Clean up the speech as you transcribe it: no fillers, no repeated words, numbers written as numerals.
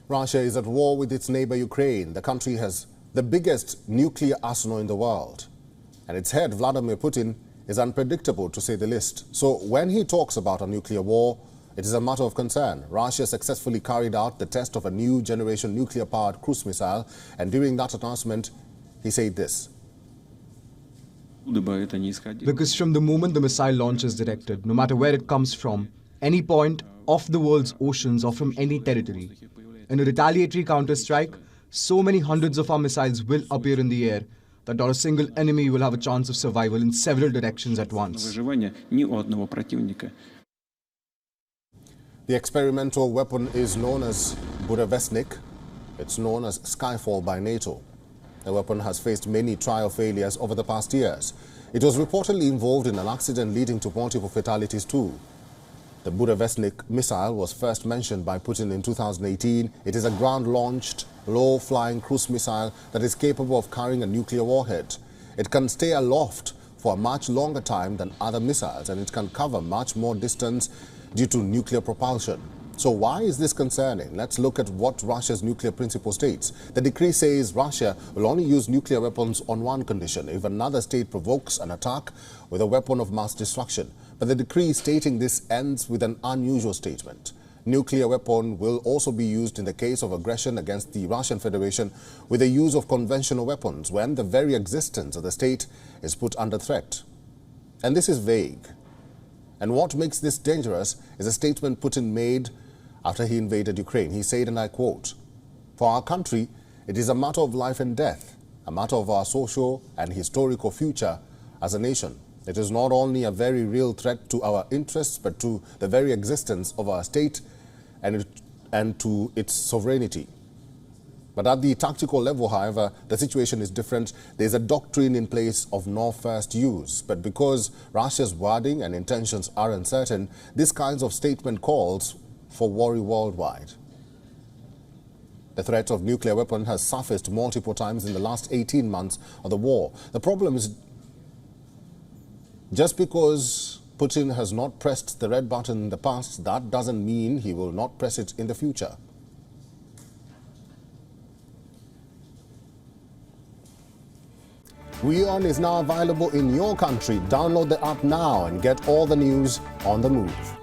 Russia is at war with its neighbor Ukraine. The country has the biggest nuclear arsenal in the world. And its head, Vladimir Putin, is unpredictable to say the least. So when he talks about a nuclear war, it is a matter of concern. Russia successfully carried out the test of a new generation nuclear-powered cruise missile. And during that announcement, he said this. Because from the moment the missile launch is detected, no matter where it comes from, any point of the world's oceans or from any territory, in a retaliatory counter-strike, so many hundreds of our missiles will appear in the air that not a single enemy will have a chance of survival in several directions at once. The experimental weapon is known as Burevestnik. It's known as Skyfall by NATO. The weapon has faced many trial failures over the past years. It was reportedly involved in an accident leading to multiple fatalities too. The Burevestnik missile was first mentioned by Putin in 2018. It is a ground-launched, low-flying cruise missile that is capable of carrying a nuclear warhead. It can stay aloft for a much longer time than other missiles, and it can cover much more distance due to nuclear propulsion. So why is this concerning? Let's look at what Russia's nuclear principle states. The decree says Russia will only use nuclear weapons on one condition: if another state provokes an attack with a weapon of mass destruction. But the decree stating this ends with an unusual statement. Nuclear weapon will also be used in the case of aggression against the Russian Federation with the use of conventional weapons when the very existence of the state is put under threat. And this is vague. And what makes this dangerous is a statement Putin made after he invaded Ukraine. He said, and I quote, "For our country, it is a matter of life and death, a matter of our social and historical future as a nation. It is not only a very real threat to our interests, but to the very existence of our state and to its sovereignty." But at the tactical level, however, the situation is different. There is a doctrine in place of no first use. But because Russia's wording and intentions are uncertain, this kind of statement calls for worry worldwide. The threat of nuclear weapon has surfaced multiple times in the last 18 months of the war. The problem is, just because Putin has not pressed the red button in the past, that doesn't mean he will not press it in the future. WION is now available in your country. Download the app now and get all the news on the move.